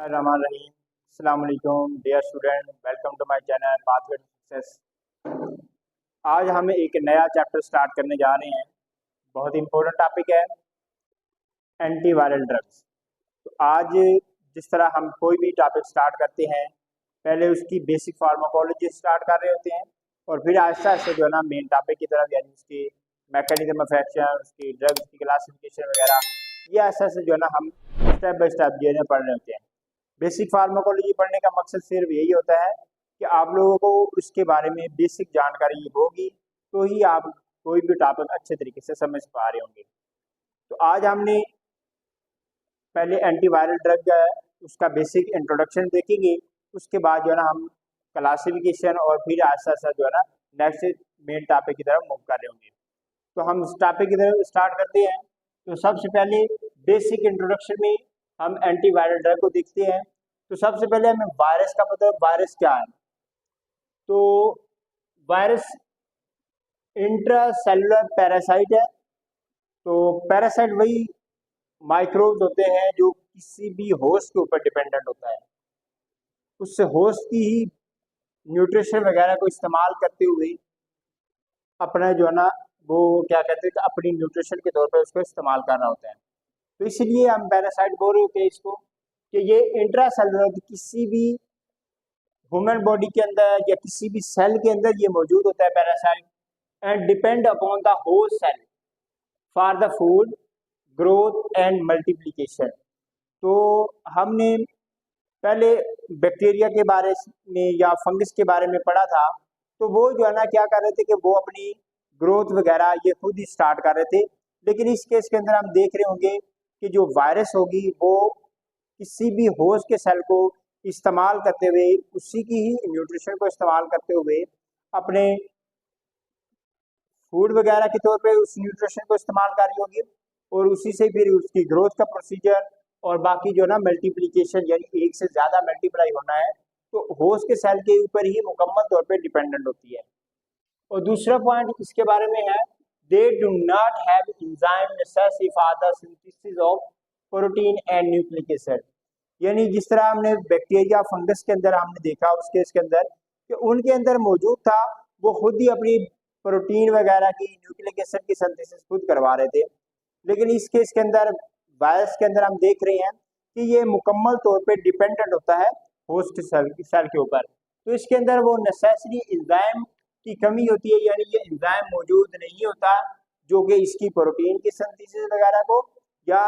रहमान रहीम। अस्सलाम वालेकुम dear student, welcome to my channel pathway to success. आज हम एक नया चैप्टर स्टार्ट करने जा रहे हैं। बहुत ही इंपॉर्टेंट टॉपिक है एंटीवायरल ड्रग्स। तो आज जिस तरह हम कोई भी टॉपिक स्टार्ट करते हैं, पहले उसकी बेसिक फार्माकोलॉजी स्टार्ट कर रहे होते हैं और फिर आहिस्ता आहिस्ता जो है ना मेन टॉपिक की तरफ, यानी उसकी मैकेनिज्म ऑफ एक्शन, उसकी ड्रग्स की क्लासिफिकेशन वगैरह, ये आहिस्ता आहिस्ता जो है ना हम स्टेप बाय स्टेप जो है पढ़ रहे होते हैं। बेसिक फार्माकोलॉजी पढ़ने का मकसद सिर्फ यही होता है कि आप लोगों को उसके बारे में बेसिक जानकारी होगी तो ही आप कोई भी टॉपिक अच्छे तरीके से समझ पा रहे होंगे। तो आज हमने पहले एंटीवायरल ड्रग उसका बेसिक इंट्रोडक्शन देखेंगे, उसके बाद जो है ना हम क्लासिफिकेशन और फिर आहिस्ता आहिस्ता जो है ना नेक्स्ट मेन टॉपिक की तरफ मूव कर रहे होंगे। तो हम इस टॉपिक की तरफ स्टार्ट करते हैं। तो सबसे पहले बेसिक इंट्रोडक्शन में हम एंटीवायरल ड्रग को देखते हैं। तो सबसे पहले हमें वायरस का पता है, वायरस क्या है। तो वायरस इंट्रासेलुलर पैरासाइट है। तो पैरासाइट वही माइक्रोब्स होते हैं जो किसी भी होस्ट के ऊपर डिपेंडेंट होता है, उससे होस्ट की ही न्यूट्रिशन वगैरह को इस्तेमाल करते हुए अपना जो है ना वो क्या कहते हैं कि अपनी न्यूट्रिशन के तौर पर उसको इस्तेमाल कर रहा होता है। तो इसलिए हम पैरासाइट बोल रहे होते हैं इसको कि ये इंट्रासेलुलर किसी भी ह्यूमन बॉडी के अंदर या किसी भी सेल के अंदर ये मौजूद होता है parasite, and depend upon the whole cell for the food growth and multiplication. तो हमने पहले बैक्टीरिया के बारे में या फंगस के बारे में पढ़ा था। तो वो जो है ना क्या कर रहे थे कि वो अपनी ग्रोथ वगैरह ये खुद ही स्टार्ट कर रहे थे। लेकिन इस केस के अंदर हम देख रहे होंगे कि जो वायरस होगी वो किसी भी होस्ट के सेल को इस्तेमाल करते हुए, उसी की ही न्यूट्रिशन को इस्तेमाल करते हुए अपने फूड वगैरह के तौर पे उस न्यूट्रिशन को इस्तेमाल कर रही होगी और उसी से फिर उसकी ग्रोथ का प्रोसीजर और बाकी जो ना मल्टीप्लिकेशन, यानी एक से ज़्यादा मल्टीप्लाई होना है, तो होस्ट के सेल के ऊपर ही मुकम्मल तौर पे डिपेंडेंट होती है। और दूसरा पॉइंट इसके बारे में है, दे do not have enzyme necessary for the synthesis of protein and nucleic acid. यानी जिस तरह हमने बैक्टीरिया फंगस के अंदर हमने देखा उस केस के अंदर कि उनके अंदर मौजूद था, वो खुद ही अपनी प्रोटीन वगैरह की न्यूक्लिक एसिड की सिंथेसिस खुद करवा रहे थे। लेकिन इस केस के अंदर वायरस के अंदर हम देख रहे हैं कि ये मुकम्मल तौर पे डिपेंडेंट होता है होस्ट सेल के ऊपर। तो इसके अंदर वो नेसेसरी एंजाइम की कमी होती है, यानी ये एंजाइम मौजूद नहीं होता जो कि इसकी प्रोटीन की सिंथेसिस वगैरह को या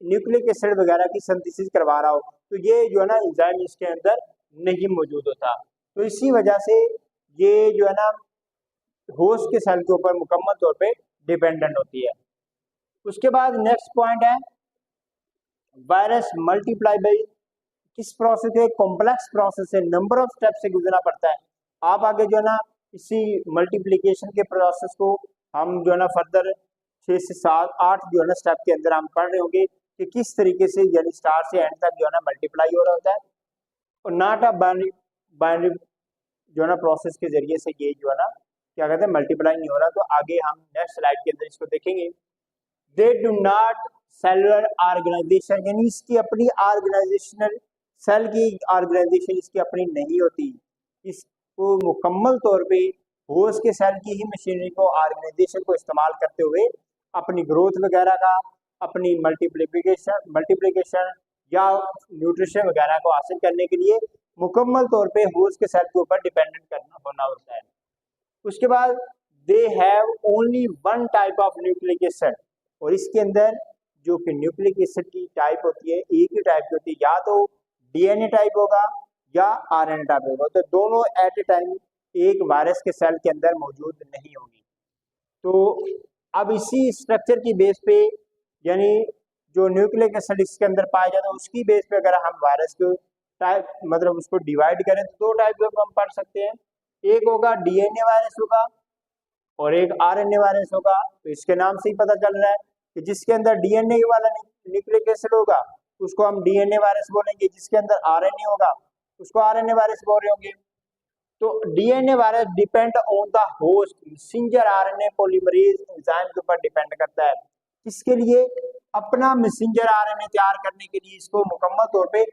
न्यूक्लिक एसिड वगैरह की सिंथेसिस करवा रहा हो। तो ये जो है ना एंजाइम इसके अंदर नहीं मौजूद होता। तो इसी वजह से ये जो है ना होस्ट के सेल के ऊपर मुकम्मल तौर पे डिपेंडेंट होती है। उसके बाद नेक्स्ट पॉइंट है, वायरस मल्टीप्लाई बाई किस प्रोसेस है, कॉम्प्लेक्स प्रोसेस है, नंबर ऑफ स्टेप से गुजरना पड़ता है। आप आगे जो है ना इसी मल्टीप्लिकेशन के प्रोसेस को हम जो है ना फर्दर 6 से 7 8 जो है ना स्टेप के अंदर हम पढ़ रहे होंगे कि किस तरीके से यानी स्टार्ट से एंड तक जो है ना मल्टीप्लाई हो रहा होता है और नॉट अ बाइनरी जो है ना प्रोसेस के जरिए से ये जो है ना क्या कहते हैं मल्टीप्लाई नहीं हो रहा। तो आगे हम नेक्स्ट स्लाइड के अंदर इसको देखेंगे। They do not cellular organization, यानी इसकी अपनी ऑर्गेनाइजेशनल सेल की ऑर्गेनाइजेशन इसकी अपनी नहीं होती। इसको मुकम्मल तौर पे होस्ट के सेल की ही मशीनरी को ऑर्गेनाइजेशन को इस्तेमाल करते हुए अपनी ग्रोथ वगैरह का, अपनी मल्टीप्लिकेशन या न्यूट्रिशन वगैरह को हासिल करने के लिए मुकम्मल तौर पे होस्ट के सेल के ऊपर डिपेंडेंट करना होना होता है। उसके बाद they have only one type of nucleic acid, और इसके अंदर जो कि न्यूक्लिक एसिड की टाइप होती है एक ही टाइप की होती है, या तो डीएनए टाइप होगा या आरएनए टाइप होगा। तो दोनों एट ए टाइम एक वायरस के सेल के अंदर मौजूद नहीं होगी। तो अब इसी स्ट्रक्चर की बेस पे, यानी जो न्यूक्लिक एसिड इसके अंदर पाया जाता है उसकी बेस पे अगर हम वायरस को टाइप मतलब उसको डिवाइड करें तो 2 टाइप के हम पढ़ सकते हैं। एक होगा डीएनए वायरस होगा और एक आरएनए वायरस होगा। तो इसके नाम से ही पता चल रहा है कि जिसके अंदर डीएनए वाला न्यूक्लिक एसिड होगा उसको हम डीएनए वायरस बोलेंगे, जिसके अंदर आरएनए होगा उसको आरएनए वायरस बोल रहे होंगे। तो DNA virus depend on the host messenger RNA polymerase enzyme के ऊपर डिपेंड करता है। इसके लिए अपना मैसेंजर आरएनए तैयार करने के लिए इसको मुकम्मल तौर पे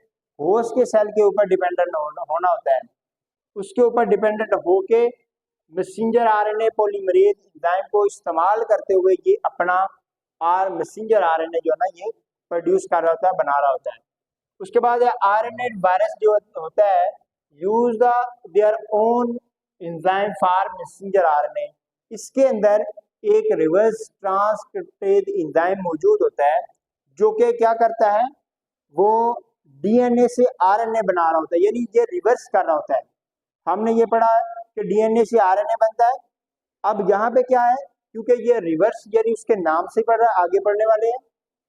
होस्ट के सेल के ऊपर डिपेंडेंट होना होता है। उसके ऊपर डिपेंडेंट होके मैसेंजर आरएनए पॉलीमरेज एंजाइम को इस्तेमाल करते हुए ये अपना मैसेंजर आरएनए जो है ना ये प्रोड्यूस कर रहा होता है, बना रहा होता है। उसके बाद आरएनए वायरस जो होता है use their own enzyme for messenger RNA. इसके अंदर एक रिवर्स ट्रांसक्रिप्टेज एंजाइम मौजूद होता है जो कि क्या करता है, वो डीएनए से आरएनए बना रहा होता है, यानी ये रिवर्स कर रहा होता है। हमने ये पढ़ा कि डीएनए से आरएनए बनता है। अब यहाँ पे क्या है, क्योंकि ये रिवर्स यानी उसके नाम से पढ़ रहा है, आगे पढ़ने वाले हैं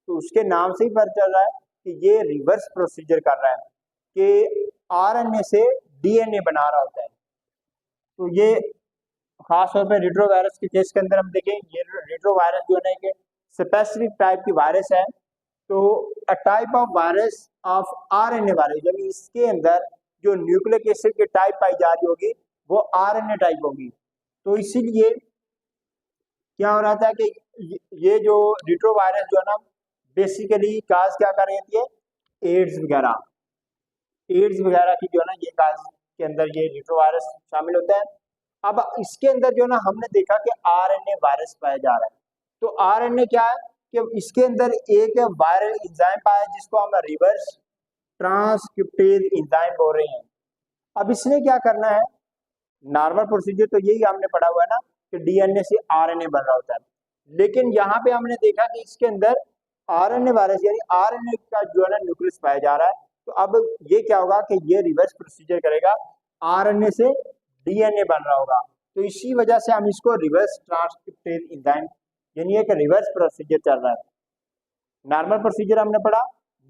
तो उसके नाम से ही पता चल रहा है कि ये रिवर्स प्रोसीजर कर रहा है कि आरएनए से डीएनए बना रहा होता है। तो ये खास तौर पे रेट्रोवायरस के केस के अंदर हम देखें, ये रेट्रोवायरस जो है कि स्पेसिफिक टाइप की वायरस है। तो a type of virus of RNA virus, यानी इसके अंदर जो न्यूक्लिक एसिड की टाइप पाई जा रही होगी वो आरएनए टाइप होगी। तो इसीलिए क्या हो रहा था कि ये जो रेट्रोवायरस जो है ना बेसिकली काज क्या कर रही है, एड्स वगैरह की जो है ना ये काज के अंदर ये रेट्रोवायरस शामिल होता है। अब इसके अंदर जो है ना हमने देखा कि आरएनए वायरस पाया जा रहा है। तो आरएनए क्या है कि इसके अंदर एक वायरल एंजाइम पाया जिसको हम रिवर्स ट्रांसक्रिप्टेज एंजाइम बोल रहे हैं। अब इसने क्या करना है, नॉर्मल प्रोसीजर तो यही हमने पढ़ा हुआ है ना कि डीएनए से आरएनए बन रहा होता है, लेकिन यहाँ पे हमने देखा कि इसके अंदर आरएनए वायरस यानी आरएनए का जो है ना न्यूक्लियस पाया जा रहा है। तो अब ये क्या होगा कि ये रिवर्स प्रोसीजर करेगा, आरएनए से डीएनए बन रहा होगा। तो इसी वजह से हम इसको रिवर्स ट्रांसक्रिप्टेज एंजाइम यानी एक रिवर्स प्रोसीजर चल रहा है। नॉर्मल प्रोसीजर हमने पढ़ा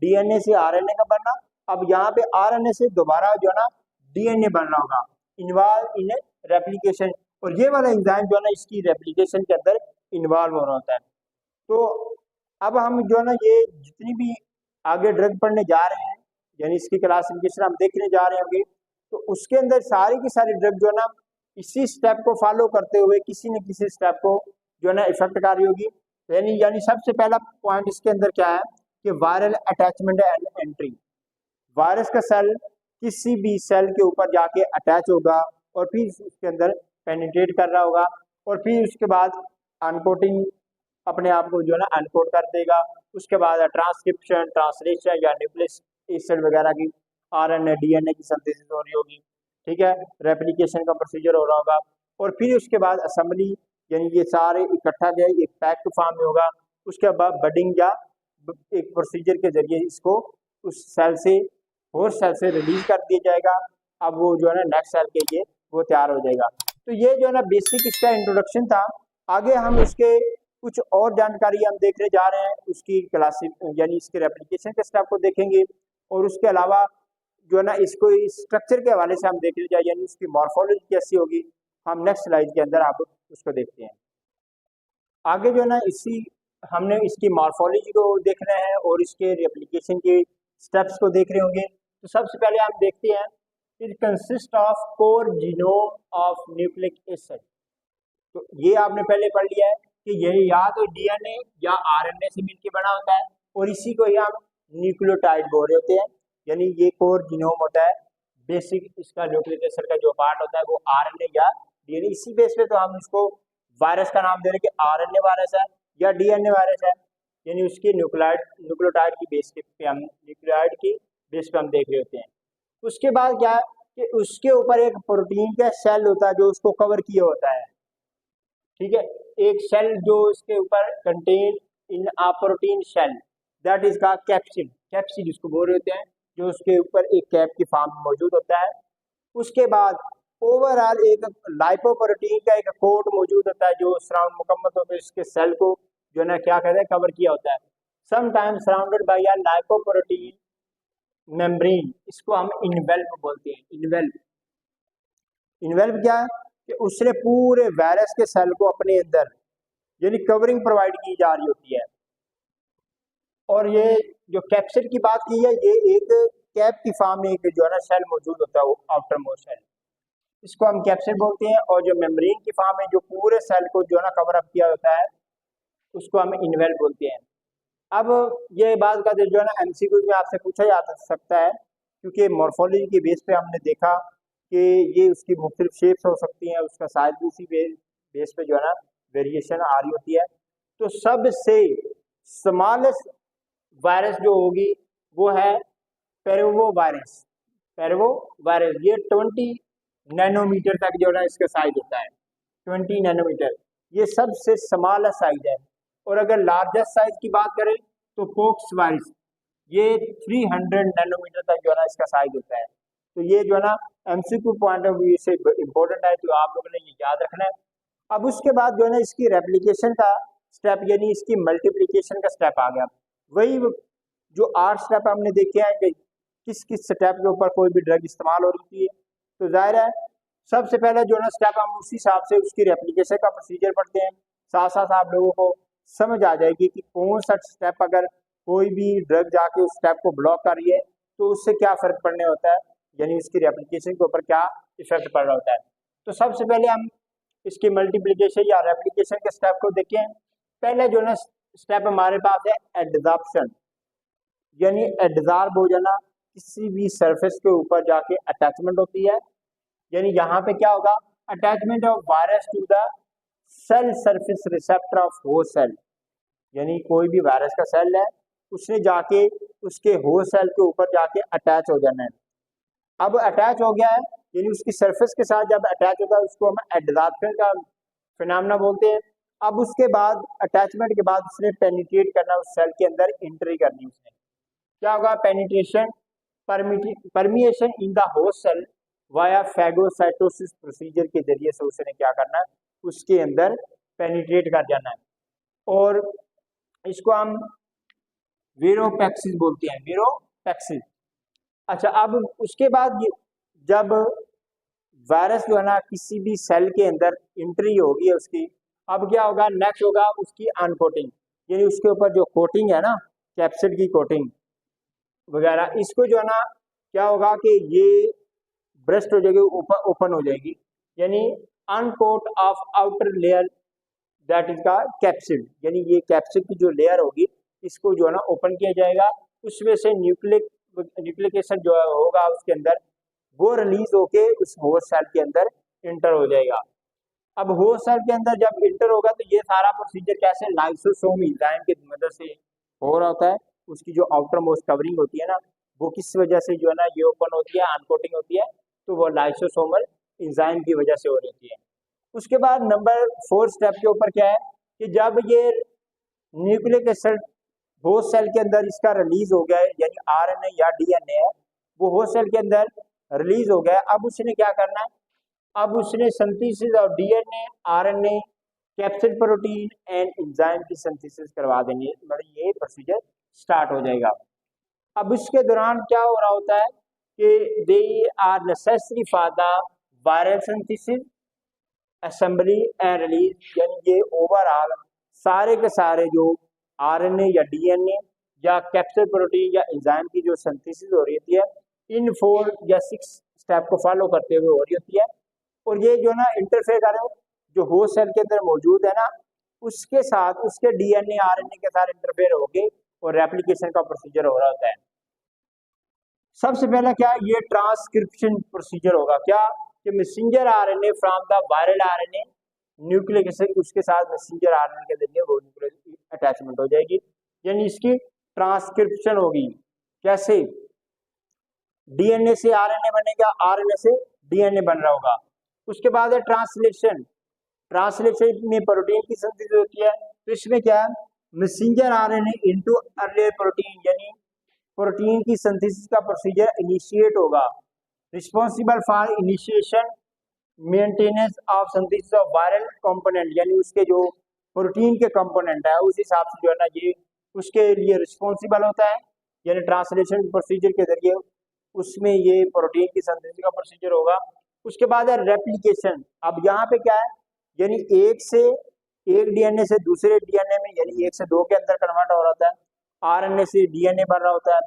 डीएनए से आरएनए का बनना, अब यहाँ पे आरएनए से दोबारा जो है ना डीएनए बन रहा होगा, इन्वॉल्व इन रेप्लिकेशन। और ये वाला एंजाइम जो है ना इसकी रेप्लिकेशन के अंदर इन्वॉल्व हो रहा होता है। तो अब हम जो है ना ये जितनी भी आगे ड्रग पढ़ने जा रहे हैं यानी इसकी क्लासिफिकेशन हम देखने जा रहे होंगे, तो उसके अंदर सारी की सारी ड्रग जो है ना इसी स्टेप को फॉलो करते हुए किसी न किसी स्टेप को जो है ना इफेक्ट कर रही होगी। यानी सबसे पहला पॉइंट इसके अंदर क्या है कि viral attachment and entry. Virus का सेल किसी भी सेल के ऊपर जाके अटैच होगा और फिर उसके अंदर पेनिट्रेट कर रहा होगा और फिर उसके बाद अनकोटिंग अपने आप को जो है ना अनकोड कर देगा। उसके बाद ट्रांसक्रिप्शन, ट्रांसलेशन या न्यूक्लिक एसिड वगैरह की आरएनए डीएनए की सिंथेसिस हो रही होगी, ठीक है, रेप्लिकेशन का प्रोसीजर हो रहा होगा और फिर उसके बाद असेंबली यानी ये सारे इकट्ठा जो है एक पैक फॉर्म में होगा। उसके बाद बडिंग या एक प्रोसीजर के जरिए इसको उस सेल से होस्ट सेल से रिलीज कर दिया जाएगा। अब वो जो है ना नेक्स्ट सेल के लिए वो तैयार हो जाएगा। तो ये जो है ना बेसिक इसका इंट्रोडक्शन था। आगे हम उसके कुछ और जानकारी हम देखने जा रहे हैं, उसकी क्लासिक यानी इसके रेप्लिकेशन के स्टेप को देखेंगे और उसके अलावा जो है ना इसको इस स्ट्रक्चर के हवाले से हम देखने जाए यानी उसकी मॉर्फोलॉजी कैसी होगी, हम नेक्स्ट स्लाइड के अंदर आप उसको देखते हैं। आगे जो है ना हमने इसकी मॉर्फोलॉजी को देखना है और इसके रेप्लिकेशन के स्टेप्स को देख रहे होंगे। तो सबसे पहले हम देखते हैं it consist of core genome of nucleic acid. तो ये आपने पहले पढ़ लिया है कि ये या तो डीएनए या आरएनए से मिलकर बना होता है और इसी को ही हम न्यूक्लियोटाइड बोल रहे होते हैं। यानी ये कोर जीनोम होता है, बेसिक इसका न्यूक्लिक एसिड का जो पार्ट होता है वो आरएनए या डीएनए। इसी बेस पे तो हम इसको वायरस का नाम दे रहे हैं कि आरएनए वायरस है या डीएनए वायरस है, यानी उसकी न्यूक्लियोटाइड की बेस पे हम न्यूक्लियोटाइड की बेस पे हम देख रहे होते हैं। उसके बाद क्या है कि उसके ऊपर एक प्रोटीन का सेल होता है जो उसको कवर किया होता है, ठीक है, एक सेल जो इसके ऊपर contain in a protein cell that is का कैप्सिड जिसको बोल रहे होते हैं, जो उसके ऊपर एक कैप की फॉर्म में मौजूद होता है। उसके बाद ओवरऑल एक लाइपोप्रोटीन का एक कोट मौजूद होता है जो सराउंड मुकम्मल तौर पर इसके सेल को जो है ना क्या कहते हैं कवर किया होता है, sometimes surrounded by a lipoprotein membrane. इसको हम इनवेल्व बोलते हैं। इनवेल्व क्या है कि उसने पूरे वायरस के सेल को अपने अंदर यानी कवरिंग प्रोवाइड की जा रही होती है। और ये जो कैप्सिड की बात की है ये एक कैप की फॉर्म में एक जो है ना सेल मौजूद होता है, वो आउटर मोस्ट सेल, इसको हम कैप्सिड बोलते हैं। और जो मेम्ब्रेन की फॉर्म में जो पूरे सेल को जो है ना कवर अप किया होता है उसको हम इनवेल्व बोलते हैं। अब ये बात का जो है ना एमसीक्यू में आपसे पूछा जा सकता है क्योंकि मॉर्फोलॉजी के बेस पे हमने देखा कि ये उसकी मुख्तलिफ शेप्स हो सकती हैं, उसका साइज भी उसी बेस पे जो है ना वेरिएशन आ रही होती है। तो सबसे स्मॉलेस्ट वायरस जो होगी वो है पेरोवो वायरस। पेरोवो वायरस ये 20 नैनोमीटर तक जो है ना इसका साइज होता है, 20 नैनोमीटर, ये सबसे स्मॉलेस्ट साइज है। और अगर लार्जेस्ट साइज की बात करें तो पोक्स वायरस, ये 300 नैनोमीटर तक जो है ना इसका साइज होता है। तो ये जो है ना एमसीक्यू पॉइंट ऑफ व्यू से इम्पोर्टेंट है, तो आप लोगों ने ये याद रखना है। अब उसके बाद जो है ना इसकी रेप्लिकेशन का स्टेप यानी इसकी मल्टीप्लिकेशन का स्टेप आ गया। वही जो 8 स्टेप हमने देखे हैं कि किस किस स्टेप के ऊपर कोई भी ड्रग इस्तेमाल हो रही है। तो जाहिर है सबसे पहले जो है ना स्टेप हम उसी हिसाब से उसकी रेप्लिकेशन का प्रोसीजर पढ़ते हैं, साथ साथ आप लोगों को समझ आ जाएगी कि कौन सा स्टेप अगर कोई भी ड्रग जाके उस स्टेप को ब्लॉक कर रही है तो उससे क्या फर्क पड़ने होता है, यानी इसकी रेप्लिकेशन के ऊपर क्या इफेक्ट पड़ रहा होता है। तो सबसे पहले हम इसकी मल्टीप्लिकेशन या रेप्लिकेशन के स्टेप को देखें। पहले जो ना स्टेप हमारे पास है एडजॉर्प्शन, यानी एडजॉर्ब हो जाना, किसी भी सरफेस के ऊपर जाके अटैचमेंट होती है। यानी यहाँ पे क्या होगा, attachment of virus to the cell surface receptor of host cell, यानी कोई भी वायरस का सेल है उसने जाके उसके होस्ट सेल के ऊपर जाके अटैच हो जाना है। अब अटैच हो गया है यानी उसकी सरफेस के साथ जब अटैच होता है उसको हम एडजॉर्प्शन का फिनोमेना बोलते हैं। अब उसके बाद अटैचमेंट के बाद उसने पेनिट्रेट करना, उस सेल के अंदर एंट्री करनी, उसने क्या होगा, penetration permeation in the host cell via phagocytosis procedure के जरिए से उसने क्या करना है, उसके अंदर पेनिट्रेट कर जाना है। और इसको हम वीरोपैक्सिस बोलते हैं, वीरोपैक्सिस। अच्छा, अब उसके बाद जब वायरस जो है ना किसी भी सेल के अंदर एंट्री होगी उसकी, अब क्या होगा, नेक्स्ट होगा उसकी अनकोटिंग, यानी उसके ऊपर जो कोटिंग है ना, कैप्सिड की कोटिंग वगैरह, इसको जो है ना क्या होगा कि ये ब्रस्ट हो जाएगी, ओपन हो जाएगी, यानी unquote of outer layer that is का कैप्सिड, यानी ये कैप्सिड की जो लेयर होगी इसको जो है ना ओपन किया जाएगा, उसमें से न्यूक्लिक एसिड जो होगा उसके अंदर वो रिलीज होके उस होस्ट सेल के अंदर इंटर हो जाएगा। अब होस्ट सेल के अंदर जब इंटर होगा तो ये सारा प्रोसीजर कैसे, लाइसोसोम एंजाइम की मदद से हो रहा होता है। उसकी जो आउटर मोस्ट कवरिंग होती है ना वो किस वजह से जो है ना ये ओपन होती है, अनकोटिंग होती है, तो वो लाइसोसोमल एंजाइम की वजह से हो रही होती है। उसके बाद नंबर 4 स्टेप के ऊपर क्या है कि जब ये न्यूक्लिक एसिड होस्ट सेल के अंदर इसका रिलीज हो गया है, यानी आरएनए या डीएनए है वो होस्ट सेल के अंदर रिलीज हो गया है, अब उसने क्या करना है, अब उसने synthesis of DNA, RNA, capsid protein and enzyme की सिंथेसिस करवा देनी है, मतलब ये प्रोसीजर स्टार्ट हो जाएगा। अब इसके दौरान क्या हो रहा होता है कि they are necessary for the viral synthesis, assembly and release, यानी ये ओवरऑल सारे के सारे जो आरएनए या डीएनए या कैप्सिड प्रोटीन या एंजाइम की जो सिंथेसिस हो रही होती है इन 4 या 6 स्टेप को फॉलो करते हुए हो रही होती है। और ये जो ना इंटरफेयर कर रहे हो जो होस्ट सेल के अंदर मौजूद है ना उसके साथ, उसके डीएनए आरएनए के साथ इंटरफेयर होके और रेप्लिकेशन का प्रोसीजर हो रहा होता है। सबसे पहला क्या, ये ट्रांसक्रिप्शन प्रोसीजर होगा, क्या कि messenger RNA from the viral RNA nucleic acid उसके साथ मैसेंजर आरएनए के जरिए वो न्यूक्लिक अटैचमेंट हो जाएगी, यानी इसकी ट्रांसक्रिप्शन होगी। कैसे, डीएनए से आरएनए बनेगा, आरएनए से डीएनए बन रहा होगा। उसके बाद है ट्रांसलेशन, ट्रांसलेशन में प्रोटीन की सिंथेसिस होती है, तो इसमें क्या है, messenger RNA into earlier protein, यानी प्रोटीन की सिंथेसिस का प्रोसीजर इनिशिएट होगा, responsible for initiation maintenance of synthesis of viral component, यानी उसके जो प्रोटीन के कंपोनेंट है उस हिसाब से जो है ना ये उसके लिए रिस्पॉन्सिबल होता है, यानी ट्रांसलेशन प्रोसीजर के जरिए उसमें ये प्रोटीन की सिंथेसिस का प्रोसीजर होगा। उसके बाद है रेप्लिकेशन। अब यहाँ पे क्या है, यानी एक डीएनए से दूसरे डीएनए में, यानी 1 से 2 के अंदर कन्वर्ट हो रहा होता है, आरएनए से डीएनए बन रहा होता है,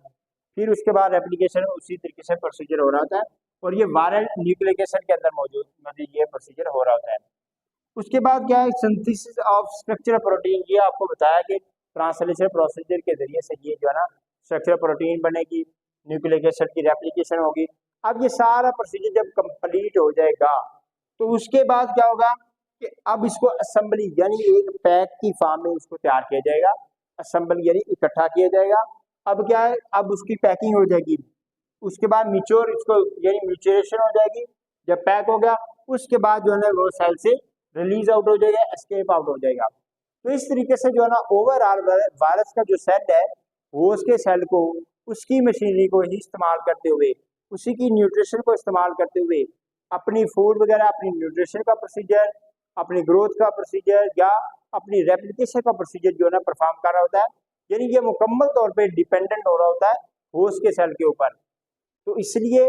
फिर उसके बाद रेप्लिकेशन उसी तरीके से प्रोसीजर हो रहा होता है, और ये वायरल न्यूक्लिक एसिड के अंदर मौजूद मतलब ये प्रोसीजर हो रहा होता है। उसके बाद क्या है, सिंथेसिस ऑफ स्ट्रक्चरल प्रोटीन, ये आपको बताया कि ट्रांसलेशन प्रोसीजर के जरिए से ये जो है ना स्ट्रक्चरल प्रोटीन बनेगी, न्यूक्लिक एसिड की रेप्लिकेशन होगी। अब ये सारा प्रोसीजर जब कंप्लीट हो जाएगा तो उसके बाद क्या होगा कि अब इसको असेंबली यानी एक पैक की फॉर्म में उसको तैयार किया जाएगा, असेंबली यानी इकट्ठा किया जाएगा। अब क्या है, अब उसकी पैकिंग हो जाएगी, उसके बाद मिच्योर इसको यानी म्यूचुरेशन हो जाएगी। जब पैक हो गया उसके बाद जो है ना वो सेल से रिलीज आउट हो जाएगा, एस्केप आउट हो जाएगा। तो इस तरीके से जो है ना ओवरऑल वायरस का जो सेल है वो उसके सेल को उसकी मशीनरी को ही इस्तेमाल करते हुए, उसी की न्यूट्रिशन को इस्तेमाल करते हुए अपनी फूड वगैरह, अपनी न्यूट्रिशन का प्रोसीजर, अपनी ग्रोथ का प्रोसीजर या अपनी रेप्लिकेशन का प्रोसीजर जो है ना परफॉर्म कर रहा होता है। यानी ये मुकम्मल तौर पे डिपेंडेंट हो रहा होता है होस्ट के सेल के ऊपर। तो इसलिए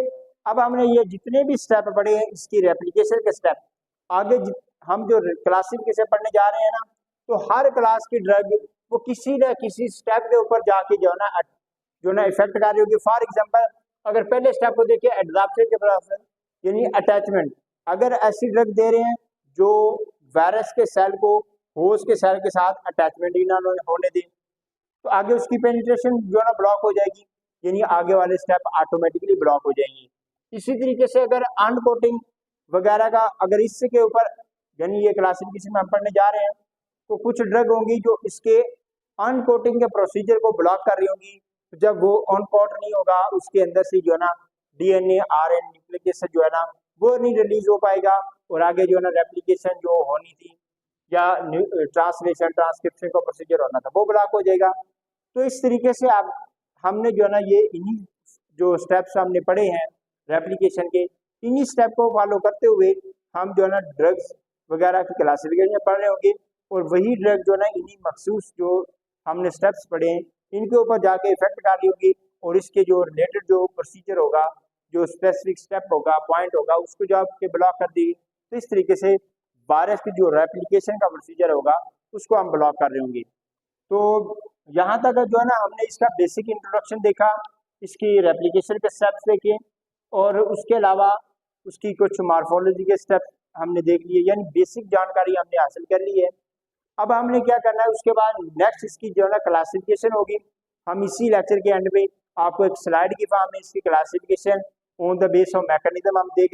अब हमने ये जितने भी स्टेप पढ़े हैं इसकी रेप्लिकेशन के स्टेप, आगे हम जो क्लासिफिकेशन पढ़ने जा रहे हैं ना, तो हर क्लास की ड्रग वो किसी न किसी स्टेप के ऊपर जाके जो है ना इफेक्ट कर रही होगी। फॉर एग्जांपल अगर पहले स्टेप को देखिए एडॉप्शन के प्रोसेस यानी अटैचमेंट, अगर ऐसी ड्रग दे रहे हैं जो वायरस के सेल को होस्ट के सेल के साथ अटैचमेंट ही ना होने दें तो आगे उसकी पेनिट्रेशन जो है ना ब्लॉक हो जाएगी, यानी आगे वाले स्टेप ऑटोमेटिकली ब्लॉक हो जाएंगे। इसी तरीके से अगर अनकोटिंग वगैरह का अगर इसके ऊपर यानी ये क्लासिफिकेशन में हम पढ़ने जा रहे हैं तो कुछ ड्रग होंगी जो इसके अनकोटिंग के प्रोसीजर को ब्लॉक कर रही होंगी। तो जब वो अनकोट नहीं होगा उसके अंदर से जो है ना डीएनए आरएनए न्यूक्लिक एसिड जो है ना वो नहीं रिलीज हो पाएगा और आगे जो है ना रेप्लिकेशन जो होनी थी या ट्रांसलेशन ट्रांसक्रिप्शन का प्रोसीजर होना था वो ब्लॉक हो जाएगा। तो इस तरीके से आप हमने जो है ना ये इन्हीं जो स्टेप्स हमने पढ़े हैं रेप्लिकेशन के, इन्हीं स्टेप को फॉलो करते हुए हम जो है ना ड्रग्स वगैरह की क्लासिफिकेशन पढ़ रहे होंगे और वही ड्रग जो है ना इन्हीं मखसूस जो हमने स्टेप्स पढ़े हैं इनके ऊपर जाके इफेक्ट कर रही होगी और इसके जो रिलेटेड जो प्रोसीजर होगा, जो स्पेसिफिक स्टेप होगा, पॉइंट होगा, उसको जो आपके ब्लॉक कर देगी। तो इस तरीके से वायरस की जो रेप्लिकेशन का प्रोसीजर होगा उसको हम ब्लॉक कर रहे होंगे। तो यहाँ तक जो है ना हमने इसका बेसिक इंट्रोडक्शन देखा, इसकी रेप्लिकेशन के स्टेप्स देखे और उसके अलावा उसकी कुछ मॉर्फोलॉजी के स्टेप्स हमने देख लिए, यानी बेसिक जानकारी हमने हासिल कर ली है। अब हमने क्या करना है उसके बाद नेक्स्ट इसकी जो है ना क्लासिफिकेशन होगी। हम इसी लेक्चर के एंड में आपको एक स्लाइड की फॉर्म में इसकी classification on the base of mechanism हम दे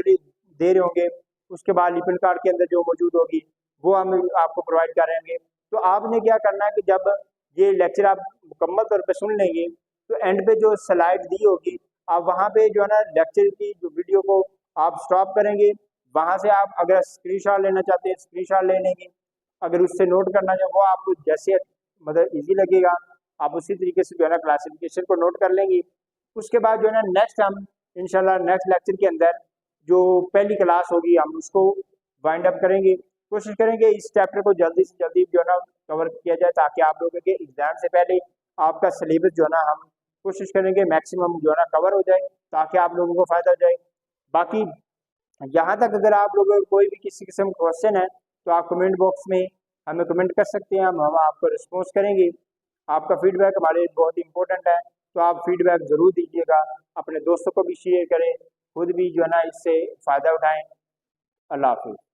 रहे होंगे। उसके बाद लिपिड कार्ड के अंदर जो मौजूद होगी वो हम आपको प्रोवाइड करेंगे। तो आपने क्या करना है कि जब ये लेक्चर आप मुकम्मल तौर पे सुन लेंगे तो एंड पे जो स्लाइड दी होगी आप वहाँ पे जो है ना लेक्चर की जो वीडियो को आप स्टॉप करेंगे, वहाँ से आप अगर स्क्रीनशॉट लेना चाहते हैं स्क्रीनशॉट ले लेंगे, अगर उससे नोट करना चाहे वो आपको जैसे मतलब इजी लगेगा आप उसी तरीके से जो है ना क्लासिफिकेशन को नोट कर लेंगे। उसके बाद जो है ना नेक्स्ट हम इंशाल्लाह नेक्स्ट लेक्चर के अंदर जो पहली क्लास होगी हम उसको वाइंड अप करेंगे। कोशिश करेंगे इस चैप्टर को जल्दी से जल्दी जो है ना कवर किया जाए ताकि आप लोगों के एग्जाम से पहले आपका सिलेबस जो है ना हम कोशिश करेंगे मैक्सिमम जो है ना कवर हो जाए ताकि आप लोगों को फायदा हो जाए। बाकी यहाँ तक अगर आप लोगों को कोई भी किसी किस्म का क्वेश्चन है तो आप कमेंट बॉक्स में हमें कमेंट कर सकते हैं, हम आपको रिस्पॉन्स करेंगे। आपका फीडबैक हमारे लिए बहुत इंपॉर्टेंट है, तो आप फीडबैक ज़रूर दीजिएगा, अपने दोस्तों को भी शेयर करें, खुद भी जो है ना इससे फ़ायदा उठाएं। अल्लाह हाफिज़।